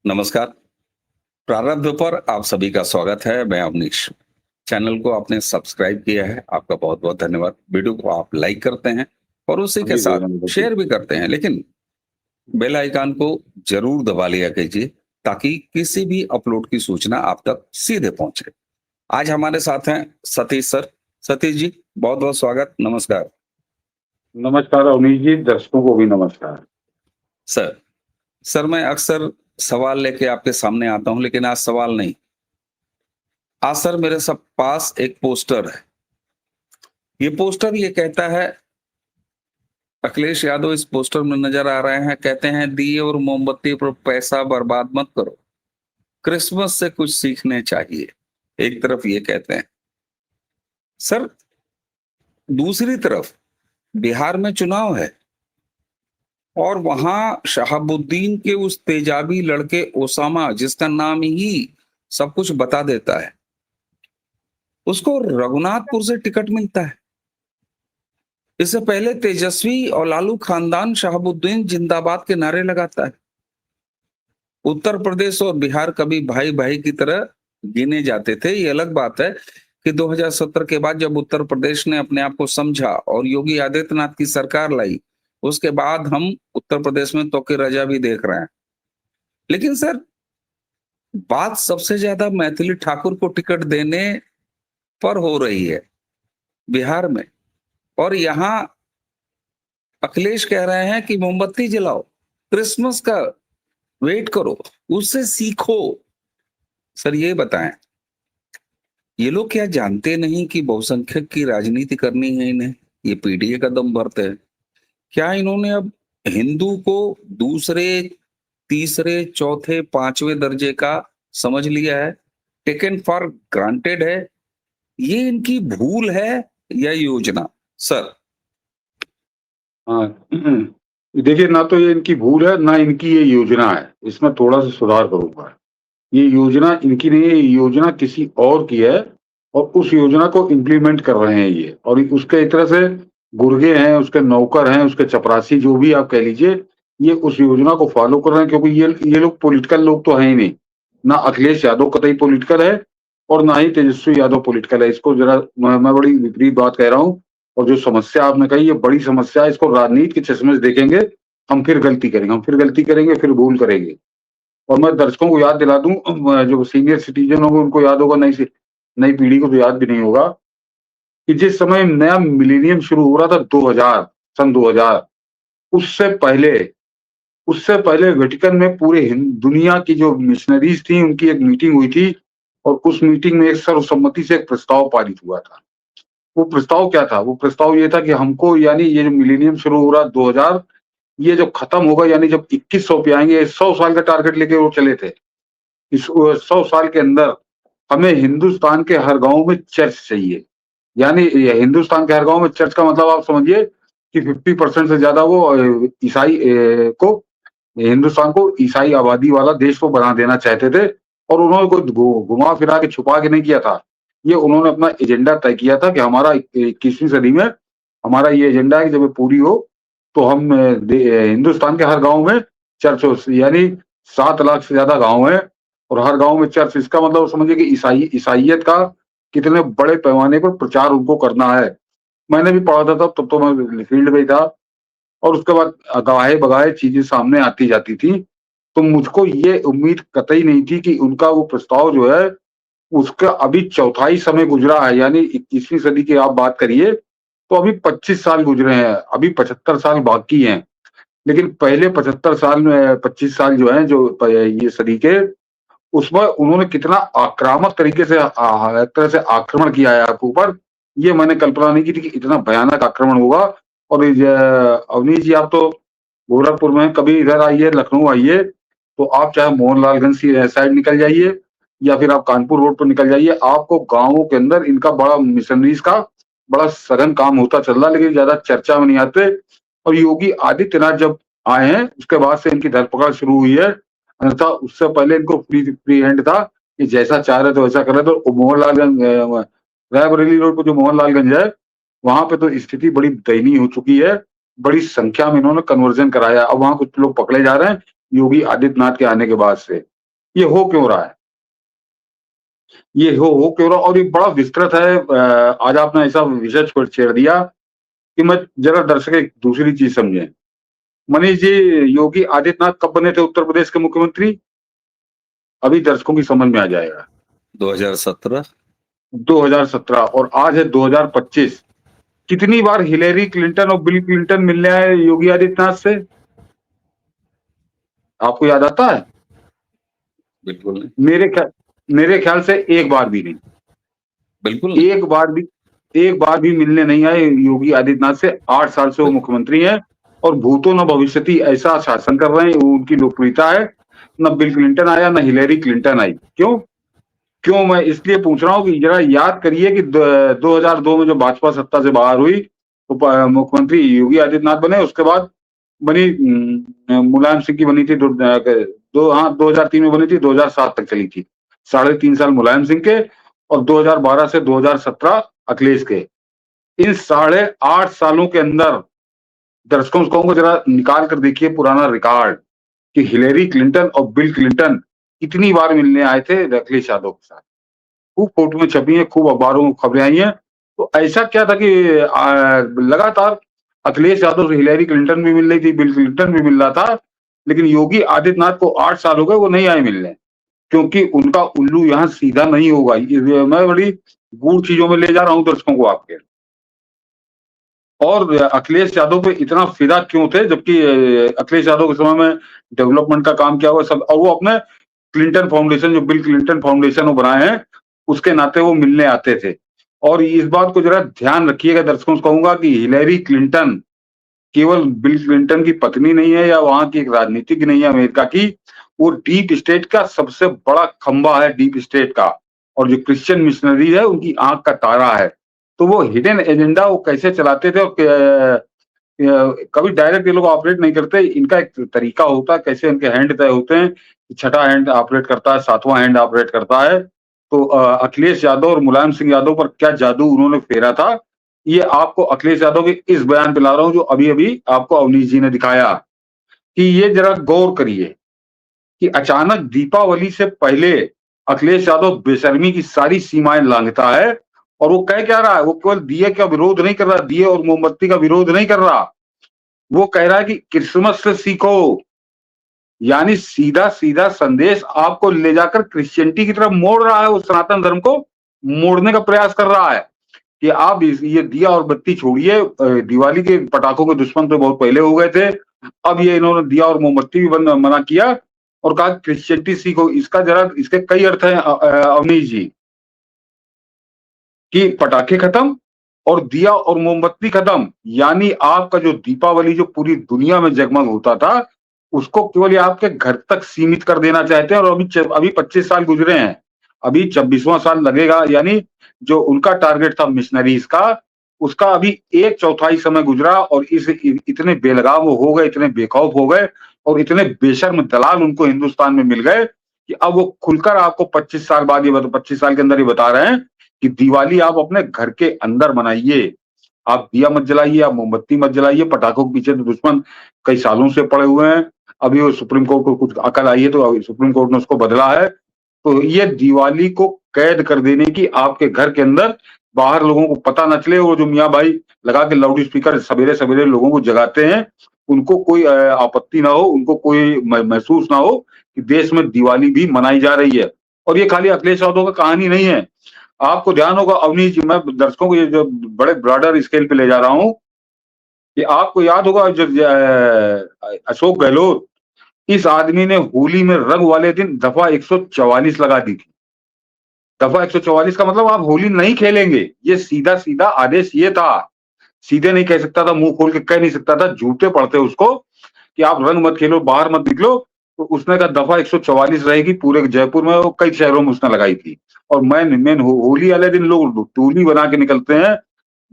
नमस्कार। प्रारब्ध पर आप सभी का स्वागत है। मैं अवनीश। चैनल को आपने सब्सक्राइब किया है, आपका बहुत-बहुत धन्यवाद। वीडियो को आप लाइक करते हैं और उसी हाँ के जी, साथ ज़रूर देखिए। शेयर भी करते हैं, लेकिन बेल आइकन को ज़रूर दबा लिया कीजिए ताकि किसी भी अपलोड की सूचना आप तक सीधे पहुंचे। आज हमारे साथ हैं सतीश सर। सतीश जी, बहुत-बहुत स्वागत। नमस्कार। नमस्कार अवनीश जी, दर्शकों को भी नमस्कार। सर, मैं अक्सर सवाल लेके आपके सामने आता हूं, लेकिन आज सवाल नहीं। आज सर मेरे सब पास एक पोस्टर है। ये पोस्टर ये कहता है, अखिलेश यादव इस पोस्टर में नजर आ रहे हैं, कहते हैं दिए और मोमबत्ती पर पैसा बर्बाद मत करो, क्रिसमस से कुछ सीखने चाहिए। एक तरफ ये कहते हैं सर, दूसरी तरफ बिहार में चुनाव है और वहां शहाबुद्दीन के उस तेजाबी लड़के ओसामा, जिसका नाम ही सब कुछ बता देता है, उसको रघुनाथपुर से टिकट मिलता है। इससे पहले तेजस्वी और लालू खानदान शहाबुद्दीन जिंदाबाद के नारे लगाता है। उत्तर प्रदेश और बिहार कभी भाई भाई की तरह गिने जाते थे। ये अलग बात है कि 2017 के बाद जब उत्तर प्रदेश ने अपने आप को समझा और योगी आदित्यनाथ की सरकार लाई, उसके बाद हम उत्तर प्रदेश में तो की रजा भी देख रहे हैं। लेकिन सर, बात सबसे ज्यादा मैथिली ठाकुर को टिकट देने पर हो रही है बिहार में। और यहाँ अखिलेश कह रहे हैं कि मोमबत्ती जलाओ, क्रिसमस का वेट करो, उससे सीखो। सर ये बताएं, ये लोग क्या जानते नहीं कि बहुसंख्यक की राजनीति करनी है इन्हें? ये पीडीए का दम भरते हैं। क्या इन्होंने अब हिंदू को दूसरे, तीसरे, चौथे, पांचवें दर्जे का समझ लिया है? टेकन फॉर ग्रांटेड है? ये इनकी भूल है या योजना? सर। हाँ, देखिए ना तो ये इनकी भूल है, ना इनकी ये योजना है। इसमें थोड़ा-सा सुधार करूँगा। ये योजना इनकी नहीं है, ये योजना किसी और की है और उस योजना को इम्प्लीमेंट कर रहे हैं ये। और उसके एक तरह से गुर्गे हैं, उसके नौकर हैं, उसके चपरासी जो भी आप कह लीजिए, ये उस योजना को फ़ॉलो कर रहे हैं क्योंकि ये लोग पॉलिटिकल लोग तो हैं ही नहीं। ना अखिलेश यादव कतई पॉलिटिकल है और ना ही तेजस्वी यादव पॉलिटिकल है। इसको ज़रा मैं बड़ी विपरीत बात कह रहा हूँ और जो समस्या आपने कही ये बड़ी समस्या है। इसको राजनीति के चश्मे से देखेंगे, हम फिर गलती करेंगे, फिर भूल करेंगे। और मैं दर्शकों को याद दिला दूं, जो सीनियर सिटीजन होंगे उनको याद होगा, नई पीढ़ी को तो याद भी नहीं होगा कि जिस समय नया मिलेनियम शुरू हो रहा था 2000, सन 2000, उससे पहले उससे पहले वेटिकन में पूरे दुनिया की जो मिशनरीज थी उनकी एक मीटिंग हुई थी और उस मीटिंग में एक सर्वसम्मति से एक प्रस्ताव पारित हुआ था। वो प्रस्ताव क्या था? वो प्रस्ताव ये था कि हमको, यानी ये जो मिलेनियम शुरू हो रहा 2000, ये जब खत्म होगा, यानी जब 2100 पे आएंगे, 100 साल का टारगेट लेके वो चले थे। इस 100 साल के अंदर हमें हिंदुस्तान के हर गांव में चर्च चाहिए। यानी हिंदुस्तान के हर गांव में चर्च का मतलब आप समझिए कि 50% से ज्यादा वो ईसाई को, हिंदुस्तान को ईसाई आबादी वाला देश को बना देना चाहते थे। और उन्होंने कोई घुमा फिरा के छुपा के नहीं किया था। ये उन्होंने अपना एजेंडा तय किया था कि हमारा 21वीं सदी में हमारा ये एजेंडा है कि जब ये पूरी हो तो हम हिंदुस्तान के हर गांव में चर्च हो, यानी 7 लाख से ज्यादा गांव हैं और हर गांव में चर्च। इसका मतलब समझिए कि ईसाइयत का कितने बड़े पैमाने पर प्रचार उनको करना है। मैंने भी पढ़ा था तब तो मैं फील्ड में ही था और उसके बाद गाहे-बगाहे चीज़ें सामने आती जाती थी। तो मुझको ये उम्मीद कतई नहीं थी कि उनका वो प्रस्ताव जो है, उसका अभी चौथाई समय गुज़रा है। यानी 21वीं सदी की आप बात करिए, तो अभी 25 साल गुज़रे हैं, अभी 75 साल बाकी हैं। लेकिन पहले 75 साल में 25 साल जो हैं, जो ये सदी के, उसमें उन्होंने कितना आक्रामक तरीके से एक तरह से आक्रमण किया है आपके ऊपर, ये मैंने कल्पना नहीं की थी कि इतना भयानक आक्रमण होगा। और अवनीश जी, आप तो गोरखपुर में, कभी इधर आइए, लखनऊ आइए, तो आप चाहे मोहनलालगंज की साइड निकल जाइए या फिर आप कानपुर रोड पर निकल जाइए, आपको गाँवों के अंदर इनका बड़ा मिशनरीज का बड़ा सघन काम होता चल रहा है, लेकिन ज्यादा चर्चा में नहीं आते। और योगी आदित्यनाथ जब आए हैं उसके बाद से इनकी धरपकड़ शुरू हुई है, अन्यथा उससे पहले इनको फ्री फ्री हैंड था कि जैसा चाह रहे थे वैसा कर रहे थे। तो मोहनलालगंज, रायबरेली रोड पर जो मोहनलालगंज है, वहां पे तो स्थिति बड़ी दयनीय हो चुकी है। बड़ी संख्या में इन्होंने कन्वर्जन कराया। अब वहां कुछ लोग पकड़े जा रहे हैं, योगी आदित्यनाथ के आने के बाद से। ये हो क्यों रहा है? ये हो क्यों रहा, और ये बड़ा विस्तृत है। आज आपने ऐसा विषय छेड़ दिया कि मैं जरा दर्शक एक दूसरी चीज समझें। मनीष जी, योगी आदित्यनाथ कब बने थे उत्तर प्रदेश के मुख्यमंत्री? अभी दर्शकों की समझ में आ जाएगा। 2017। 2017 और आज है 2025। कितनी बार हिलेरी क्लिंटन और बिल क्लिंटन मिलने आए योगी आदित्यनाथ से? आपको याद आता है? बिल्कुल नहीं। मेरे ख्याल से एक बार भी नहीं। बिल्कुल नहीं। एक बार भी मिलने नहीं आए योगी आदित्यनाथ से। 8 साल से वो मुख्यमंत्री हैं और भूतो न भविष्यति ऐसा शासन कर रहे हैं। उनकी लोकप्रियता है। न बिल क्लिंटन आया, न हिलेरी क्लिंटन आई। क्यों मैं इसलिए पूछ रहा हूँ कि जरा याद करिए कि 2002 में जो भाजपा सत्ता से बाहर हुई, मुख्यमंत्री योगी आदित्यनाथ बने। उसके बाद बनी मुलायम सिंह की बनी थी। 2003 में बनी थी, 2007 तक चली थी। 3.5 साल मुलायम सिंह के और 2012 से 2017 अखिलेश के। इन 8.5 सालों के अंदर दर्शकों को कहूंगा जरा निकाल कर देखिए पुराना रिकॉर्ड कि हिलेरी क्लिंटन और बिल क्लिंटन कितनी बार मिलने आए थे अखिलेश यादव के साथ। खूब फोटो में छपी है, खूब अखबारों में खबरें आई हैं। तो ऐसा क्या था कि लगातार अखिलेश यादव से हिलेरी क्लिंटन भी मिल रही थी, बिल क्लिंटन भी मिल रहा था, लेकिन योगी आदित्यनाथ को 8 साल हो गए वो नहीं आए मिलने, क्योंकि उनका उल्लू यहाँ सीधा नहीं होगा। मैं बड़ी गूढ़ चीजों में ले जा रहा हूँ दर्शकों को आपके। और अखिलेश यादव पे इतना फिदा क्यों थे, जबकि अखिलेश यादव के समय में डेवलपमेंट का काम किया हुआ सब, और वो अपने क्लिंटन फाउंडेशन, जो बिल क्लिंटन फाउंडेशन वो बनाए हैं, उसके नाते वो मिलने आते थे। और इस बात को जरा ध्यान रखिएगा दर्शकों से कहूंगा कि हिलेरी क्लिंटन केवल बिल क्लिंटन की पत्नी नहीं है या वहां की एक राजनीतिक नहीं है अमेरिका की, वो डीप स्टेट का सबसे बड़ा खंबा है, डीप स्टेट का। और जो क्रिश्चियन मिशनरी है उनकी आंख का तारा है। तो वो हिडन एजेंडा वो कैसे चलाते थे, और कभी डायरेक्ट ये लोग ऑपरेट नहीं करते। इनका एक तरीका होता है कैसे इनके हैंड तय होते हैं। छठा हैंड ऑपरेट करता है, सातवां हैंड ऑपरेट करता है। तो अखिलेश यादव और मुलायम सिंह यादव पर क्या जादू उन्होंने फेरा था, ये आपको अखिलेश यादव के इस बयान पे ला रहा हूं जो अभी अभी आपको अवनीश जी ने दिखाया। कि ये जरा गौर करिए कि अचानक दीपावली से पहले अखिलेश यादव बेशर्मी की सारी सीमाएं लांघता है। और वो कह क्या रहा है, वो केवल दिए का विरोध नहीं कर रहा, दिए और मोमबत्ती का विरोध नहीं कर रहा, वो कह रहा है कि क्रिसमस से सीखो। यानी सीधा सीधा संदेश आपको ले जाकर क्रिश्चियनिटी की तरफ मोड़ रहा है। वो सनातन धर्म को मोड़ने का प्रयास कर रहा है कि आप ये दिया और बत्ती छोड़िए। दिवाली के पटाखों के दुश्मन तो बहुत पहले हो गए थे, अब ये इन्होंने दिया और मोमबत्ती भी मना किया और कहा क्रिश्चियनिटी सीखो। इसका जरा इसके कई अर्थ हैं अवनीश जी, कि पटाखे खत्म और दिया और मोमबत्ती खत्म। यानी आपका जो दीपावली जो पूरी दुनिया में जगमग होता था, उसको केवल आपके घर तक सीमित कर देना चाहते हैं। और अभी 25 साल गुजरे हैं, अभी 26वां साल लगेगा। यानी जो उनका टारगेट था मिशनरीज का, उसका अभी 1/4 समय गुजरा और इतने बेलगाम वो हो गए, इतने बेखौफ हो गए और इतने बेशर्म दलाल उनको हिंदुस्तान में मिल गए कि अब वो खुलकर आपको 25 साल बाद 25 साल के अंदर ये बता रहे हैं कि दिवाली आप अपने घर के अंदर मनाइए। आप दिया मत जलाइए, आप मोमबत्ती मत जलाइए। पटाखों के पीछे तो दुश्मन कई सालों से पड़े हुए हैं। अभी वो सुप्रीम कोर्ट को कुछ अकल आई है तो सुप्रीम कोर्ट ने उसको बदला है। तो ये दिवाली को कैद कर देने की आपके घर के अंदर, बाहर लोगों को पता न चले। वो जो मियाँ भाई लगा के लाउड स्पीकर सवेरे सवेरे लोगों को जगाते हैं, उनको कोई आपत्ति ना हो, उनको कोई महसूस ना हो कि देश में दिवाली भी मनाई जा रही है। और ये खाली अखिलेश यादव का कहानी नहीं है। आपको ध्यान होगा अवनीश जी, मैं दर्शकों को ये जो बड़े ब्रॉडर स्केल पे ले जा रहा हूँ, कि आपको याद होगा जो अशोक गहलोत, इस आदमी ने होली में रंग वाले दिन दफा 144 लगा दी थी। दफा 144 का मतलब आप होली नहीं खेलेंगे, ये सीधा सीधा आदेश ये था। सीधे नहीं कह सकता था, मुंह खोल के कह नहीं सकता था, झूठे पड़ते उसको कि आप रंग मत खेलो, बाहर मत निकलो। तो उसने कहा दफा 144 रहेगी पूरे जयपुर में, वो कई शहरों में उसने लगाई थी। और मेन होली वाले दिन लोग टोली बना के निकलते हैं,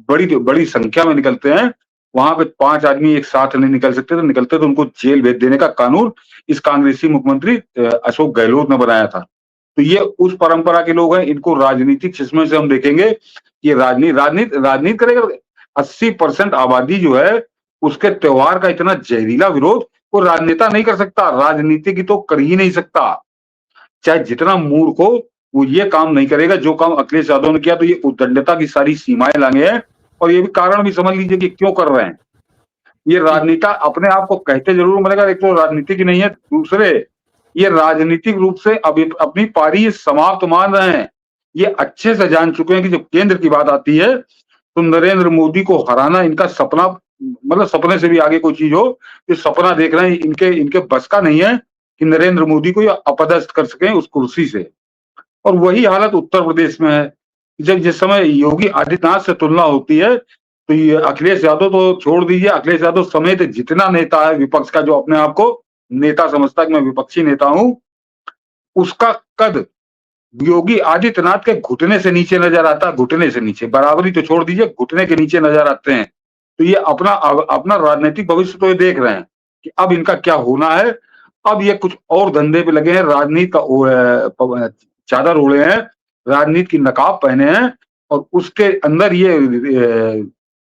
बड़ी बड़ी संख्या में निकलते हैं। वहां पे 5 आदमी एक साथ नहीं निकल सकते, तो निकलते तो उनको जेल भेज देने का कानून इस कांग्रेसी मुख्यमंत्री अशोक गहलोत ने बनाया था। तो ये उस परंपरा के लोग हैं। इनको राजनीतिक चश्मे से हम देखेंगे, ये राजनीति करेगा। 80% आबादी जो है उसके त्योहार का इतना जहरीला विरोध वो राजनेता नहीं कर सकता, राजनीति की तो कर ही नहीं सकता। चाहे जितना मूर्ख हो, वो ये काम नहीं करेगा जो काम अखिलेश यादव ने किया। तो ये उद्दंडता की सारी सीमाएं लांघे हैं, और ये भी कारण भी समझ लीजिए कि क्यों कर रहे हैं। ये राजनेता अपने आप को कहते जरूर मरेगा, एक तो राजनीति की नहीं है, दूसरे ये राजनीतिक रूप से अभी अपनी पारी समाप्त मान रहे हैं। ये अच्छे से जान चुके हैं कि जब केंद्र की बात आती है तो नरेंद्र मोदी को हराना इनका सपना, मतलब सपने से भी आगे कोई चीज हो, ये सपना देख रहे हैं, इनके इनके बस का नहीं है कि नरेंद्र मोदी को ये अपदस्थ कर सकें उस कुर्सी से। और वही हालत उत्तर प्रदेश में है। जब जिस समय योगी आदित्यनाथ से तुलना होती है, तो ये अखिलेश यादव तो छोड़ दीजिए, अखिलेश यादव समेत जितना नेता है विपक्ष का, जो अपने आप को नेता समझता है कि मैं विपक्षी नेता हूं, उसका कद योगी आदित्यनाथ के घुटने से नीचे नजर आता है। घुटने से नीचे, बराबरी तो छोड़ दीजिए, घुटने के नीचे नजर आते हैं। तो ये अपना अपना राजनीतिक भविष्य तो ये देख रहे हैं कि अब इनका क्या होना है। अब ये कुछ और धंधे पे लगे हैं, राजनीति का चादर ओढ़े हैं, राजनीति की नकाब पहने हैं, और उसके अंदर ये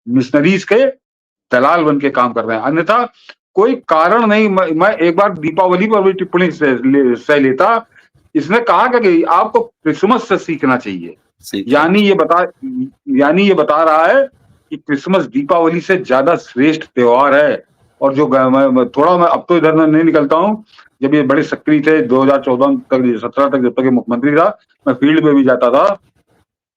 मिशनरीज के दलाल बन के काम कर रहे हैं। अन्यथा कोई कारण नहीं। मैं एक बार दीपावली पर भी टिप्पणी से लेता, इसने कहा कि आपको क्रिसमस से सीखना चाहिए। यानी ये बता रहा है कि क्रिसमस दीपावली से ज्यादा श्रेष्ठ त्योहार है। और जो मैं अब तो इधर में नहीं निकलता हूँ, जब ये बड़े सक्रिय थे 2014 तक 17 तक, जब तक ये मुख्यमंत्री था, मैं फील्ड में भी जाता था,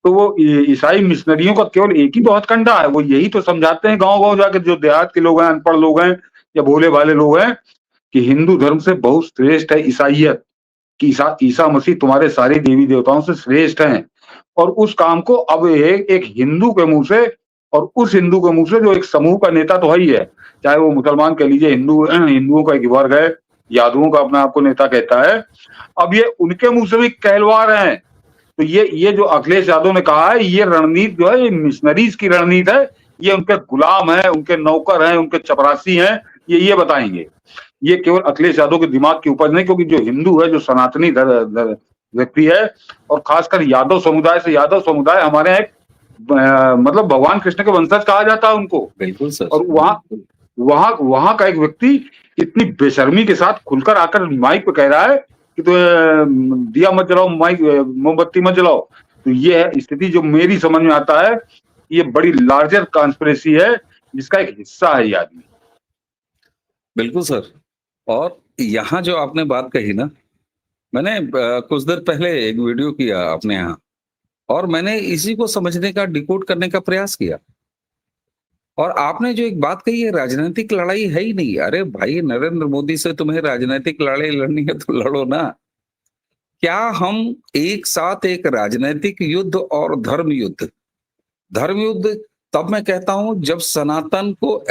तो वो ईसाई मिशनरियों का केवल एक ही बहुत कंडा है, वो यही तो समझाते हैं गांव गांव जाकर, जो देहात के लोग हैं, अनपढ़ लोग हैं या भोले भाले लोग हैं, कि हिंदू धर्म से बहुत श्रेष्ठ है ईसाइयत, कि ईसा मसीह तुम्हारे सारे देवी देवताओं से श्रेष्ठ हैं। और उस काम को अब एक हिंदू के मुंह से, और उस हिंदू के मुंह से जो एक समूह का नेता तो है ही है, चाहे वो मुसलमान कह लीजिए, हिंदुओं का एक वर्ग है, यादवों का अपने आप को नेता कहता है, अब ये उनके मुंह से भी कहलवा रहे हैं। तो ये जो अखिलेश यादव ने कहा है, ये रणनीति जो है, ये मिशनरीज की रणनीति है। ये उनके गुलाम है, उनके नौकर हैं, उनके चपरासी हैं, ये बताएंगे। ये केवल अखिलेश यादव के दिमाग की उपज नहीं, क्योंकि जो हिंदू है, जो सनातनी व्यक्ति है, और खासकर यादव समुदाय से, यादव समुदाय हमारे यहाँ मतलब भगवान कृष्ण के वंशज कहा जाता है उनको। बिल्कुल सर। और वहां का एक व्यक्ति इतनी बेशर्मी के साथ खुलकर आकर माइक पे कह रहा है कि तो दिया मत जलाओ, माइक मोमबत्ती मत जलाओ। तो ये है स्थिति जो मेरी समझ में आता है, ये बड़ी लार्जर कॉन्स्पिरेसी है, जिसका एक हिस्सा है ये आदमी। बिल्कुल सर। और यहाँ जो आपने बात कही ना, मैंने कुछ देर पहले एक वीडियो किया अपने यहाँ, और मैंने इसी को समझने का, डिकोड करने का प्रयास किया। और आपने जो एक बात कही है, राजनीतिक लड़ाई है ही नहीं। अरे भाई, नरेंद्र मोदी से तुम्हें राजनीतिक लड़ाई लड़नी है तो लड़ो ना। क्या हम एक साथ एक राजनीतिक युद्ध और धर्म युद्ध तब मैं कहता हूं जब सनातन को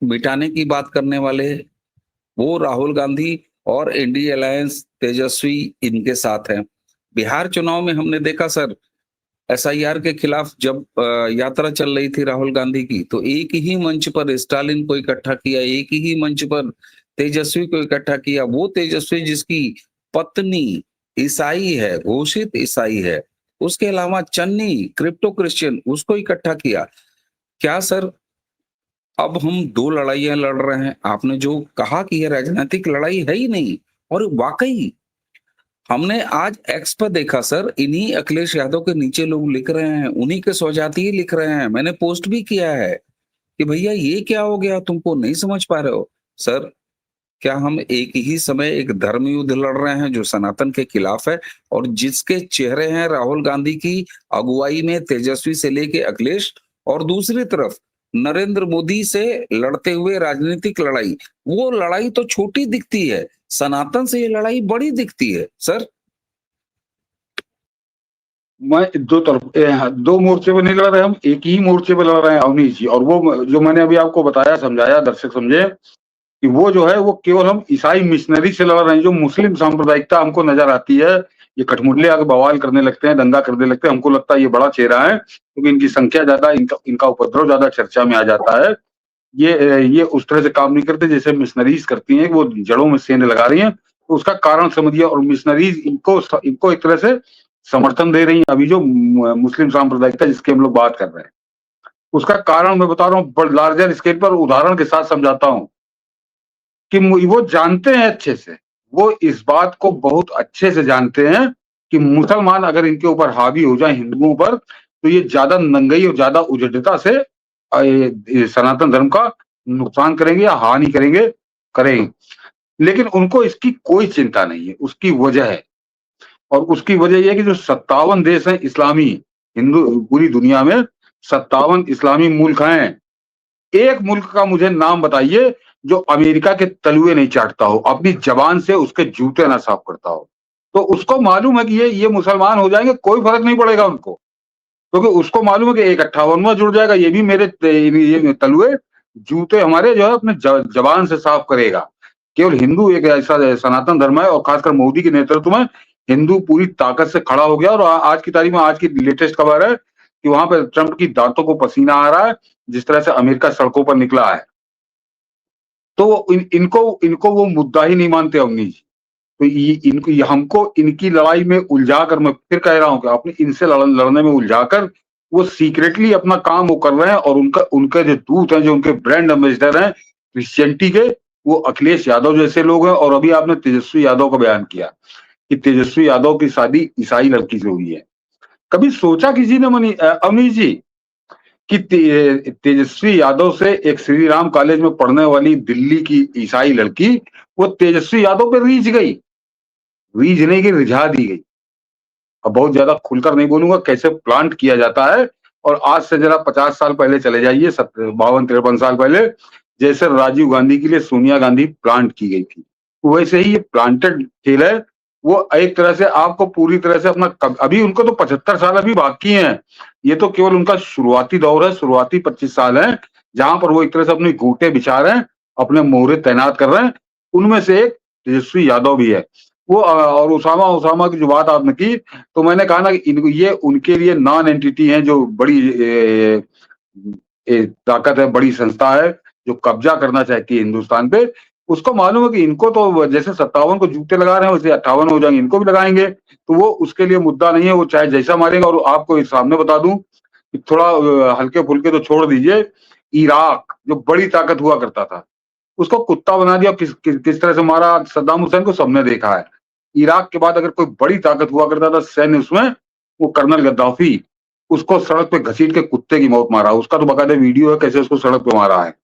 मिटाने की बात करने वाले वो राहुल गांधी और इंडिया अलायंस तेजस्वी इनके साथ हैं। बिहार चुनाव में हमने देखा सर, एसआईआर के खिलाफ जब यात्रा चल रही थी राहुल गांधी की, तो एक ही मंच पर स्टालिन को इकट्ठा किया, एक ही मंच पर तेजस्वी को इकट्ठा किया। वो तेजस्वी जिसकी पत्नी ईसाई है, घोषित ईसाई है, उसके अलावा चन्नी क्रिप्टो क्रिश्चियन, उसको इकट्ठा किया। क्या सर अब हम दो लड़ाइयां लड़ रहे हैं? आपने जो कहा कि ये राजनीतिक लड़ाई है ही नहीं, और वाकई हमने आज एक्स पर देखा सर, इन्हीं अखिलेश यादव के नीचे लोग लिख रहे हैं, उन्हीं के स्वजातीय लिख रहे हैं। मैंने पोस्ट भी किया है कि भैया ये क्या हो गया, तुमको नहीं समझ पा रहे हो। सर, क्या हम एक ही समय एक धर्म युद्ध लड़ रहे हैं जो सनातन के खिलाफ है, और जिसके चेहरे हैं राहुल गांधी की अगुवाई में तेजस्वी से लेके अखिलेश, और दूसरी तरफ नरेंद्र मोदी से लड़ते हुए राजनीतिक लड़ाई। वो लड़ाई तो छोटी दिखती है, सनातन से ये लड़ाई बड़ी दिखती है सर। मैं दो मोर्चे पे नहीं लड़ रहे, हम एक ही मोर्चे पे लड़ रहे हैं अवनीश जी। और वो जो मैंने अभी आपको बताया, समझाया, दर्शक समझे कि वो जो है वो केवल हम ईसाई मिशनरी से लड़ रहे हैं। जो मुस्लिम सांप्रदायिकता हमको नजर आती है, ये कठमुल्ले आके बवाल करने लगते हैं, दंगा करने लगते हैं, हमको लगता है ये बड़ा चेहरा है क्योंकि इनकी संख्या ज्यादा, इनका उपद्रव ज्यादा चर्चा में आ जाता है। ये उस तरह से काम नहीं करते जैसे मिशनरीज करती हैं, वो जड़ों में सेंध लगा रही हैं। तो उसका कारण समझिए, और मिशनरीज इनको एक तरह से समर्थन दे रही हैं। अभी जो मुस्लिम सांप्रदायिकता जिसकी हम लोग बात कर रहे हैं, उसका कारण मैं बता रहा हूँ, लार्जर स्केल पर उदाहरण के साथ समझाता हूँ। कि वो जानते हैं अच्छे से, वो इस बात को बहुत अच्छे से जानते हैं कि मुसलमान अगर इनके ऊपर हावी हो जाए हिंदुओं पर, तो ये ज्यादा नंगई और ज्यादा उजड़ता से ये सनातन धर्म का नुकसान करेंगे या हानि करेंगे। लेकिन उनको इसकी कोई चिंता नहीं है, उसकी वजह है, और उसकी वजह ये है कि जो 57 देश हैं इस्लामी, हिंदू पूरी दुनिया में 57 इस्लामी मुल्क हैं। एक मुल्क का मुझे नाम बताइए जो अमेरिका के तलुए नहीं चाटता हो, अपनी जबान से उसके जूते ना साफ करता हो। तो उसको मालूम है कि ये मुसलमान हो जाएंगे, कोई फर्क नहीं पड़ेगा उनको, क्योंकि उसको मालूम है कि एक 58वां जुड़ जाएगा, ये भी मेरे ये तलुए जूते हमारे जो है अपने जबान से साफ करेगा। केवल हिंदू एक ऐसा सनातन धर्म है, और खासकर मोदी के नेतृत्व में हिंदू पूरी ताकत से खड़ा हो गया। और आज की तारीख में आज की लेटेस्ट खबर है कि वहां पे ट्रंप की दांतों को पसीना आ रहा है, जिस तरह से अमेरिका सड़कों पर निकला है। तो इनको वो मुद्दा ही नहीं मानते अवनी जी। तो हमको इनकी लड़ाई में उलझा कर, मैं फिर कह रहा हूं कि अपने इनसे लड़ने में उलझा कर वो सीक्रेटली अपना काम वो कर रहे हैं। और उनके जो दूत हैं, जो उनके ब्रांड एम्बेसडर हैं क्रिश्चियनिटी के, वो अखिलेश यादव जैसे लोग हैं। और अभी आपने तेजस्वी यादव का बयान किया कि तेजस्वी यादव की शादी ईसाई लड़की से हुई है। कभी सोचा किसी ने अवनीश जी कि तेजस्वी यादव से एक श्री राम कॉलेज में पढ़ने वाली दिल्ली की ईसाई लड़की, वो तेजस्वी यादव पे रीझ नहीं गई, रिझा दी गई। अब बहुत ज्यादा खुलकर नहीं बोलूंगा कैसे प्लांट किया जाता है। और आज से जरा 50 साल पहले चले जाइए, 52-53 साल पहले, जैसे राजीव गांधी के लिए सोनिया गांधी प्लांट की गई थी, वैसे ही ये प्लांटेड खेल है। वो एक तरह से आपको पूरी तरह से अपना अभी उनको तो 75 साल अभी बाकी हैं। ये तो केवल उनका शुरुआती दौर है, शुरुआती 25 साल है, जहां पर वो एक तरह से अपनी घूंटे बिछा रहे हैं, अपने मोहरे तैनात कर रहे हैं। उनमें से एक तेजस्वी यादव भी है। वो और उसामा उसामा की जो बात आपने की, तो मैंने कहा ना कि इनको ये उनके लिए नॉन एंटिटी है, जो बड़ी ताकत है, बड़ी संस्था है जो कब्जा करना चाहती है हिंदुस्तान पे। उसको मालूम है कि इनको तो जैसे 57 को जूते लगा रहे हैं, वैसे 58 हो जाएंगे, इनको भी लगाएंगे। तो वो उसके लिए मुद्दा नहीं है, वो चाहे जैसा मारेगा। और आपको इस सामने बता दूं कि थोड़ा हल्के फुल्के तो छोड़ दीजिए, इराक जो बड़ी ताकत हुआ करता था, उसको कुत्ता बना दिया। किस तरह से मारा सद्दाम हुसैन को सबने देखा है। इराक के बाद अगर कोई बड़ी ताकत हुआ करता था सैन्य उसमें, वो कर्नल गद्दाफी, उसको सड़क पे घसीट के कुत्ते की मौत मारा। उसका तो बकायदा वीडियो है कैसे उसको सड़क पे मारा है,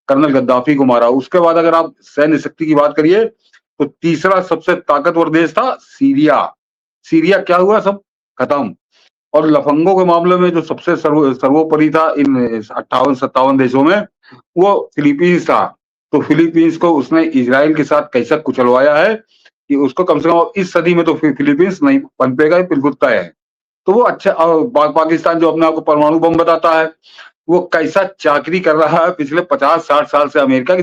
कर्नल गद्दाफी को मारा। उसके बाद अगर आप सैन्य शक्ति की बात करिए, तो तीसरा सबसे ताकतवर देश था सीरिया। सीरिया क्या हुआ, सब खत्म। और लफंगों के मामले में जो सबसे सर्वोपरि था इन 58-57 देशों में, वो फिलीपींस था। तो फिलीपींस को उसने इजराइल के साथ कैसा कुचलवाया है कि उसको कम से कम इस सदी में तो फिलीपींस नहीं पनपेगा, बिल्कुल तय है। तो वो अच्छा, पाकिस्तान जो अपने आप को परमाणु बम बताता है, वो कैसा चाकरी कर रहा है पिछले 50-60 साल से अमेरिका की।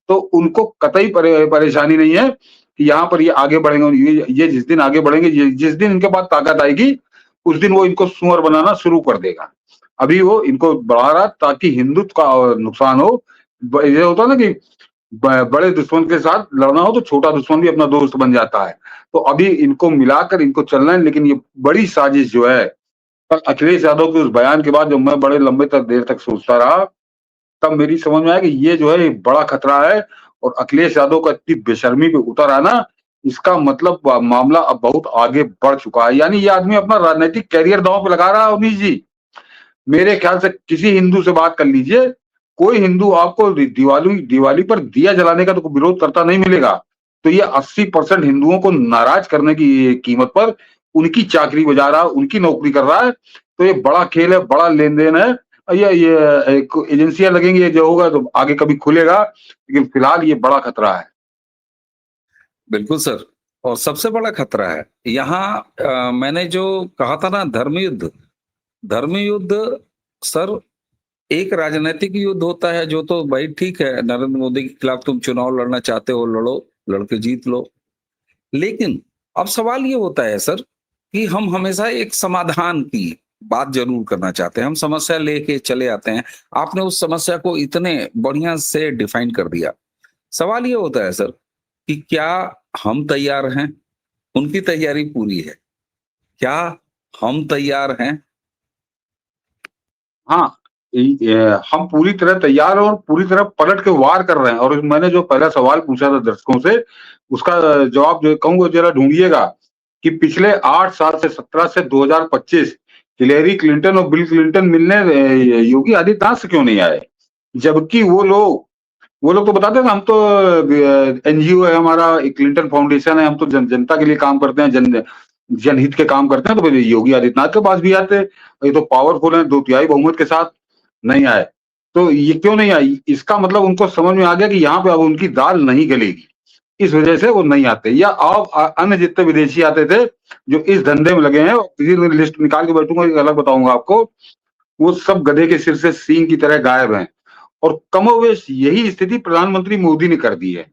तो उनको कतई परेशानी नहीं है कि यहाँ पर ये आगे बढ़ेंगे। ये जिस दिन आगे बढ़ेंगे, जिस दिन इनके पास ताकत आएगी, उस दिन वो इनको सुअर बनाना शुरू कर देगा। अभी वो इनको बढ़ा रहा ताकि हिंदुत्व का नुकसान हो। ये होता है ना कि बड़े दुश्मन के साथ लड़ना हो तो छोटा दुश्मन भी अपना दोस्त बन जाता है। तो अभी इनको मिलाकर इनको चलना है। लेकिन ये बड़ी साजिश जो है, कल अखिलेश यादव के उस बयान के बाद जब मैं बड़े लंबे तक देर तक सोचता रहा, तब मेरी समझ में आया कि ये जो है एक बड़ा खतरा है। और अखिलेश यादव का इतनी बेशर्मी पे उतर आना, इसका मतलब मामला अब बहुत आगे बढ़ चुका है। यानी ये आदमी अपना राजनीतिक कैरियर दांव पे लगा रहा है अवनीश जी। मेरे ख्याल से किसी हिंदू से बात कर लीजिए, कोई हिंदू आपको दिवाली दिवाली पर दिया जलाने का तो विरोध करता नहीं मिलेगा। तो ये 80% हिंदुओं को नाराज करने की कीमत पर उनकी चाकरी बजा रहा है, उनकी नौकरी कर रहा है। तो ये बड़ा खेल है, बड़ा लेन देन है। ये एजेंसियां लगेंगी, ये जो होगा तो आगे कभी खुलेगा, लेकिन फिलहाल ये बड़ा खतरा है। बिल्कुल सर। और सबसे बड़ा खतरा है यहाँ मैंने जो कहा था ना, धर्म युद्ध सर, एक राजनीतिक युद्ध होता है जो तो भाई ठीक है, नरेंद्र मोदी के खिलाफ तुम चुनाव लड़ना चाहते हो, लड़ो, लड़के जीत लो। लेकिन अब सवाल ये होता है सर कि हम हमेशा एक समाधान की बात जरूर करना चाहते हैं, हम समस्या लेके चले आते हैं। आपने उस समस्या को इतने बढ़िया से डिफाइन कर दिया। सवाल ये होता है सर कि क्या हम तैयार हैं? उनकी तैयारी पूरी है, क्या हम तैयार हैं? हाँ, हम पूरी तरह तैयार हैं और पूरी तरह पलट के वार कर रहे हैं। और मैंने जो पहला सवाल पूछा था दर्शकों से, उसका जवाब जो कहूंगा जरा ढूंढिएगा कि पिछले 8 साल से 17 से 2025 हिलेरी क्लिंटन और बिल क्लिंटन मिलने योगी आदित्यनाथ से क्यों नहीं आए, जबकि वो लोग तो बताते हैं हम तो एनजीओ है हमारा, क्लिंटन फाउंडेशन है, हम तो जनता के लिए काम करते हैं, जनहित के काम करते हैं। तो योगी आदित्यनाथ के पास भी आते, ये तो पावरफुल है, 2/3 बहुमत के साथ नहीं आए। तो ये क्यों नहीं आई, इसका मतलब उनको समझ में आ गया कि यहाँ पे अब उनकी दाल नहीं गलेगी, इस वजह से वो नहीं आते। या आप अन्य जितने विदेशी आते थे जो इस धंधे में लगे हैं, किसी दिन लिस्ट निकाल के बैठूंगा, एक अलग बताऊंगा आपको, वो सब गधे के सिर से सींग की तरह गायब हैं। और कमोवेश यही स्थिति प्रधानमंत्री मोदी ने कर दी है।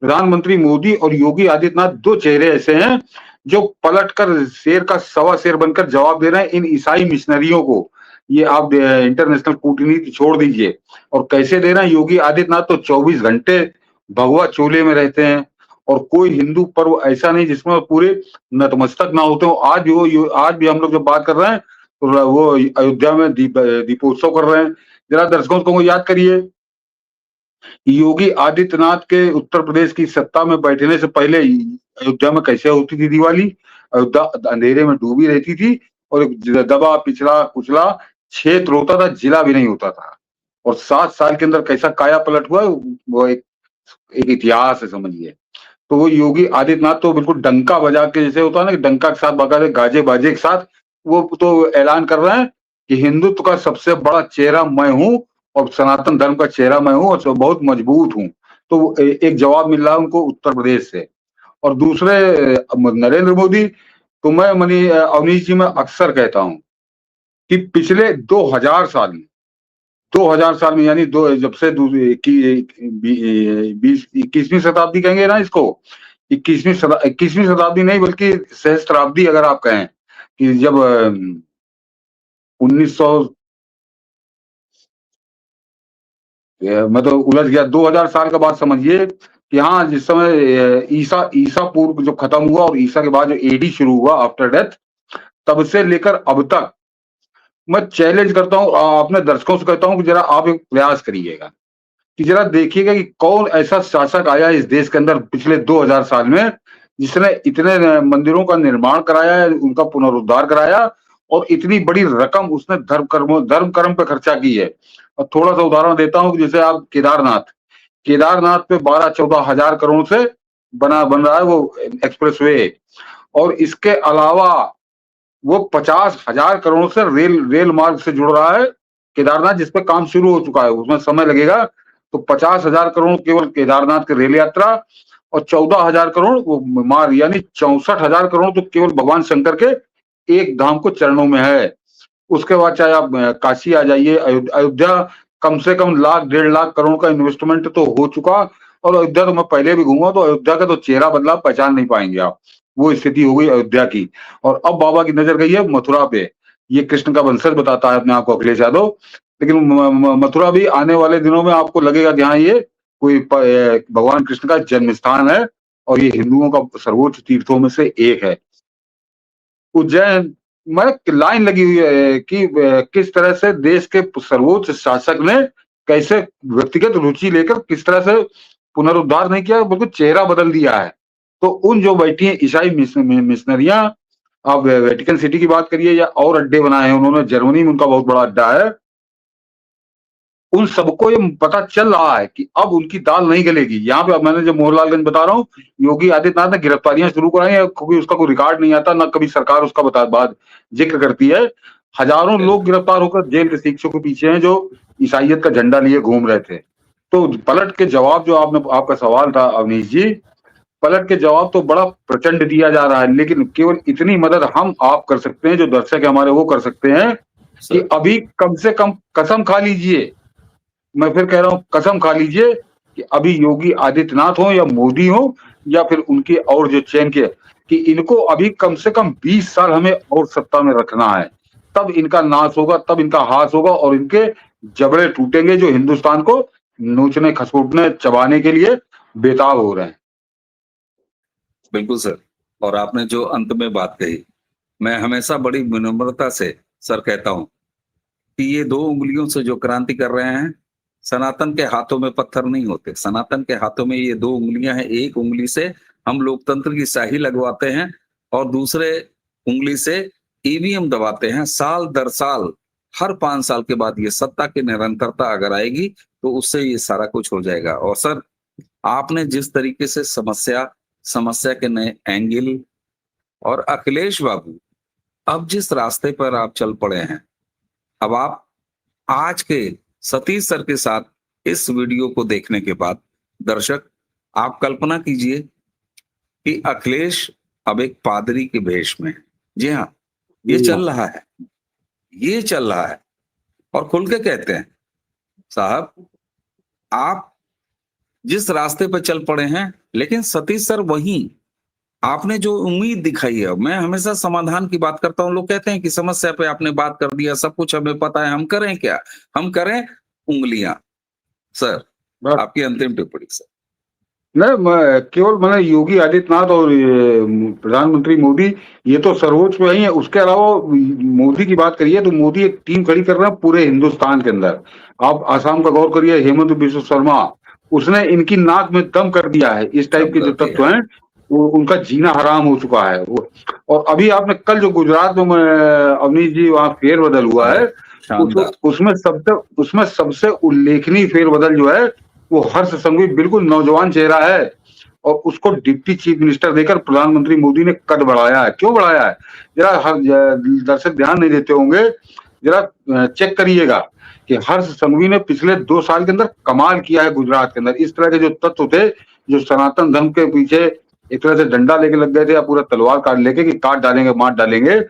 प्रधानमंत्री मोदी और योगी आदित्यनाथ दो चेहरे ऐसे हैं जो पलटकर शेर का सवा शेर बनकर जवाब दे रहे हैं इन ईसाई मिशनरियों को। ये आप इंटरनेशनल कूटनीति छोड़ दीजिए। और कैसे दे रहे हैं, योगी आदित्यनाथ तो 24 घंटे भगवा चोले में रहते हैं, और कोई हिंदू पर्व ऐसा नहीं जिसमें वो पूरे नतमस्तक ना होते हो। आज भी हम लोग जब बात कर रहे हैं तो वो अयोध्या में दीपोत्सव कर रहे हैं। जरा दर्शकों को याद करिए, योगी आदित्यनाथ के उत्तर प्रदेश की सत्ता में बैठने से पहले अयोध्या में कैसे होती थी दिवाली। अयोध्या अंधेरे में डूबी रहती थी और एक दबा पिछड़ा कुचला क्षेत्र होता था, जिला भी नहीं होता था। और 7 साल के अंदर कैसा काया पलट हुआ, वो एक इतिहास है, समझिए। तो वो योगी आदित्यनाथ तो बिल्कुल डंका बजा के, जैसे होता है ना कि डंका के साथ बगा गाजे बाजे के साथ, वो तो ऐलान कर रहे हैं कि हिंदुत्व का सबसे बड़ा चेहरा मैं हूं और सनातन धर्म का चेहरा मैं हूं और बहुत मजबूत हूं। तो एक जवाब मिल रहा है उनको उत्तर प्रदेश से। और दूसरे नरेंद्र मोदी, तो मैं अवनीश जी, मैं अक्सर कहता हूं कि पिछले 2000 साल में, 2000 साल में यानी दो जब से 21वीं शताब्दी कहेंगे ना इसको, 21वीं शताब्दी नहीं बल्कि सहस्त्राब्दी अगर आप कहें, कि जब 1900, मतलब उलझ गया, 2000 साल का बात समझिए कि हाँ, जिस समय ईसा पूर्व जो खत्म हुआ और ईसा के बाद जो एडी शुरू हुआ आफ्टर डेथ, तब से लेकर अब तक मैं चैलेंज करता हूँ, अपने दर्शकों से कहता हूँ कि जरा आप एक प्रयास करिएगा कि जरा देखिएगा कि कौन ऐसा शासक आया इस देश के अंदर पिछले 2000 साल में जिसने इतने मंदिरों का निर्माण कराया है, उनका पुनरुद्धार कराया, और इतनी बड़ी रकम उसने धर्म कर्म पे खर्चा की है। और थोड़ा सा उदाहरण देता हूँ कि जैसे आप केदारनाथ पे 12-14 हजार करोड़ से बन रहा है वो एक्सप्रेसवे। और इसके अलावा वो 50,000 करोड़ से रेल मार्ग से जुड़ रहा है केदारनाथ, जिसपे काम शुरू हो चुका है, उसमें समय लगेगा। तो 50,000 करोड़ केवल केदारनाथ की रेल यात्रा, और 14,000 करोड़ वो मार्ग, यानी 64,000 करोड़ तो केवल भगवान शंकर के एक धाम को चरणों में है। उसके बाद चाहे आप काशी आ जाइए, अयोध्या कम से कम 1,00,000-1.5 लाख करोड़ का इन्वेस्टमेंट तो हो चुका। और अयोध्या तो मैं पहले भी घूमा, तो अयोध्या का तो चेहरा बदला, पहचान नहीं पाएंगे आप, वो स्थिति हो गई अयोध्या की। और अब बाबा की नजर गई है मथुरा पे। ये कृष्ण का वंशज बताता है अपने आप को अखिलेश यादव, लेकिन मथुरा भी आने वाले दिनों में आपको लगेगा कि हाँ, ये कोई भगवान कृष्ण का जन्म स्थान है और ये हिंदुओं का सर्वोच्च तीर्थों में से एक है। उज्जैन में लाइन लगी हुई है कि किस तरह से देश के सर्वोच्च शासक ने कैसे व्यक्तिगत रुचि लेकर किस तरह से पुनरुद्धार नहीं किया, बल्कि चेहरा बदल दिया है। तो उन जो बैठी हैं ईसाई मिशनरियां, आप वेटिकन सिटी की बात करिए या और अड्डे बनाए हैं उन्होंने, जर्मनी में उनका बहुत बड़ा अड्डा है, उन सबको ये पता चल रहा है कि अब उनकी दाल नहीं गलेगी। यहाँ पे अब मैंने जो मोहनलालगंज बता रहा हूँ, योगी आदित्यनाथ ने गिरफ्तारियां शुरू कराई है, क्योंकि उसका कोई रिकॉर्ड नहीं आता, ना कभी सरकार उसका बात जिक्र करती है। हजारों लोग गिरफ्तार होकर जेल के शिक्षकों के पीछे हैं जो ईसाइयत का झंडा लिए घूम रहे थे। तो पलट के जवाब जो आपका सवाल था अवनीश जी, पलट के जवाब तो बड़ा प्रचंड दिया जा रहा है, लेकिन केवल इतनी मदद हम आप कर सकते हैं, जो दर्शक हमारे वो कर सकते हैं कि अभी कम से कम कसम खा लीजिए, मैं फिर कह रहा हूं कसम खा लीजिए कि अभी योगी आदित्यनाथ हो या मोदी हो या फिर उनके और जो चैन के, कि इनको अभी कम से कम 20 साल हमें और सत्ता में रखना है, तब इनका नाश होगा, तब इनका हास होगा और इनके जबड़े टूटेंगे जो हिंदुस्तान को नोचने खसोटने चबाने के लिए बेताब हो रहे हैं। बिल्कुल सर। और आपने जो अंत में बात कही, मैं हमेशा बड़ी विनम्रता से सर कहता हूं कि ये 2 उंगलियों से जो क्रांति कर रहे हैं, सनातन के हाथों में पत्थर नहीं होते। सनातन के हाथों में ये 2 उंगलियां हैं। एक उंगली से हम लोकतंत्र की स्याही लगवाते हैं और दूसरे उंगली से ईवीएम दबाते हैं। साल दर साल, हर 5 साल के बाद ये सत्ता की निरंतरता अगर आएगी तो उससे ये सारा कुछ हो जाएगा। और सर, आपने जिस तरीके से समस्या के नए एंगल और अखिलेश बाबू अब जिस रास्ते पर आप चल पड़े हैं, अब आप आज के सतीश सर के साथ इस वीडियो को देखने के बाद दर्शक, आप कल्पना कीजिए कि अखिलेश अब एक पादरी के भेष में है। जी हाँ, ये चल रहा है, ये चल रहा है। और खुल के कहते हैं, साहब आप जिस रास्ते पर चल पड़े हैं, लेकिन सतीश सर वहीं आपने जो उम्मीद दिखाई है, मैं हमेशा समाधान की बात करता हूं। लोग कहते हैं कि समस्या पे आपने बात कर दिया, सब कुछ हमें पता है, हम करें क्या? हम करें उंगलियां। सर, बस आपकी अंतिम टिप्पणी सर। नहीं, केवल मैंने योगी आदित्यनाथ और प्रधानमंत्री मोदी, ये तो सर्वोच्च पे ही है। उसके अलावा मोदी की बात करिए तो मोदी एक टीम खड़ी कर रहे हैं पूरे हिंदुस्तान के अंदर। आप आसाम का गौर करिए, हेमंत बिस्व शर्मा, उसने इनकी नाक में दम कर दिया है। इस टाइप के जो तत्व हैं वो उनका जीना हराम हो चुका है वो। और अभी आपने कल जो गुजरात में अवनीश जी वहां फेरबदल हुआ है, उसमें सबसे उल्लेखनीय फेरबदल जो है वो हर्ष संघवी, बिल्कुल नौजवान चेहरा है, और उसको डिप्टी चीफ मिनिस्टर देकर प्रधानमंत्री मोदी ने कद बढ़ाया है। क्यों बढ़ाया है? जरा दर्शक ध्यान नहीं देते होंगे, जरा चेक करिएगा कि हर्ष संघवी ने पिछले 2 साल के अंदर कमाल किया है गुजरात के अंदर। इस तरह के जो तत्व थे, जो सनातन धर्म के पीछे एक तरह से डंडा लेके लग गए थे या पूरा तलवार काट लेके कि काट डालेंगे, मार डालेंगे,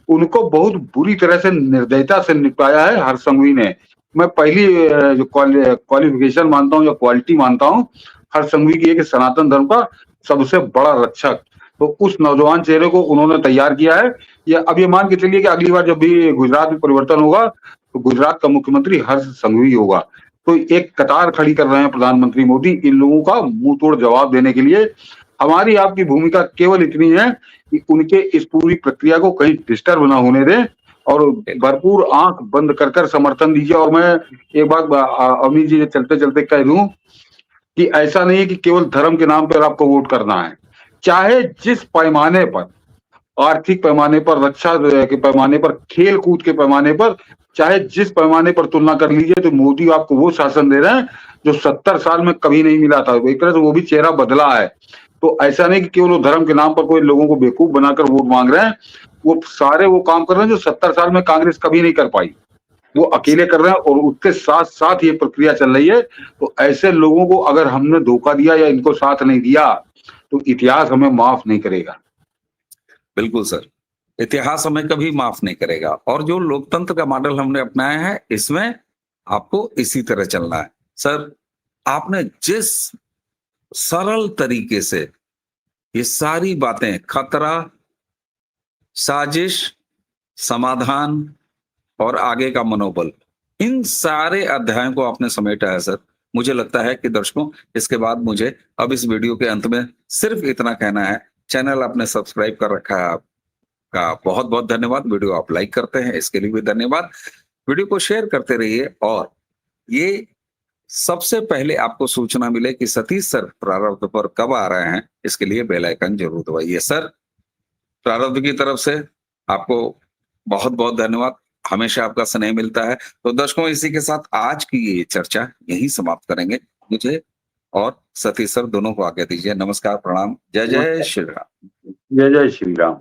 उनको बहुत बुरी तरह से निर्दयता से निपटाया है हर्ष संघवी ने। मैं पहली जो क्वालिफिकेशन मानता हूँ या क्वालिटी मानता हूँ हर्ष संघवी की है कि सनातन धर्म का सबसे बड़ा रक्षक। तो उस नौजवान चेहरे को उन्होंने तैयार किया है। या अब ये मान के चलिए कि अगली बार जब भी गुजरात में परिवर्तन होगा तो गुजरात का मुख्यमंत्री हर्ष संघवी होगा। तो एक कतार खड़ी कर रहे हैं प्रधानमंत्री मोदी इन लोगों का मुंह तोड़ जवाब देने के लिए। हमारी आपकी भूमिका केवल इतनी है कि उनके इस पूरी प्रक्रिया को कहीं डिस्टर्ब ना होने दें और भरपूर आंख बंद कर समर्थन दीजिए। और मैं एक बात अवनीश जी चलते चलते कह दूं कि ऐसा नहीं है कि केवल धर्म के नाम पर आपको वोट करना है। चाहे जिस पैमाने पर, आर्थिक पैमाने पर, रक्षा के पैमाने पर, खेल कूद के पैमाने पर, चाहे जिस पैमाने पर तुलना कर लीजिए, तो मोदी आपको वो शासन दे रहे हैं जो 70 साल में कभी नहीं मिला था। एक तरह से वो भी चेहरा बदला है। तो ऐसा नहीं कि केवल वो धर्म के नाम पर कोई लोगों को बेवकूफ बनाकर वोट मांग रहे हैं। वो सारे वो काम कर रहे हैं जो 70 साल में कांग्रेस कभी नहीं कर पाई, वो अकेले कर रहे हैं। और उसके साथ साथ ये प्रक्रिया चल रही है। तो ऐसे लोगों को अगर हमने धोखा दिया या इनको साथ नहीं दिया तो इतिहास हमें माफ नहीं करेगा। बिल्कुल सर, इतिहास हमें कभी माफ नहीं करेगा। और जो लोकतंत्र का मॉडल हमने अपनाया है, इसमें आपको इसी तरह चलना है। सर, आपने जिस सरल तरीके से ये सारी बातें, खतरा, साजिश, समाधान और आगे का मनोबल, इन सारे अध्यायों को आपने समेटा है सर। मुझे लगता है कि दर्शकों, इसके बाद मुझे अब इस वीडियो के अंत में सिर्फ इतना कहना है, चैनल आपने सब्सक्राइब कर रखा है, आपका बहुत बहुत धन्यवाद। वीडियो आप लाइक करते हैं, इसके लिए भी धन्यवाद। वीडियो को शेयर करते रहिए और ये सबसे पहले आपको सूचना मिले कि सतीश सर प्रारब्ध पर कब आ रहे हैं, इसके लिए बेल आइकन जरूर दबाइए। सर, प्रारब्ध की तरफ से आपको बहुत बहुत धन्यवाद। हमेशा आपका स्नेह मिलता है। तो दर्शकों, इसी के साथ आज की ये चर्चा यहीं समाप्त करेंगे। मुझे और सतीश सर दोनों को आज्ञा दीजिए। नमस्कार, प्रणाम, जय जय श्री राम। जय जय श्री राम।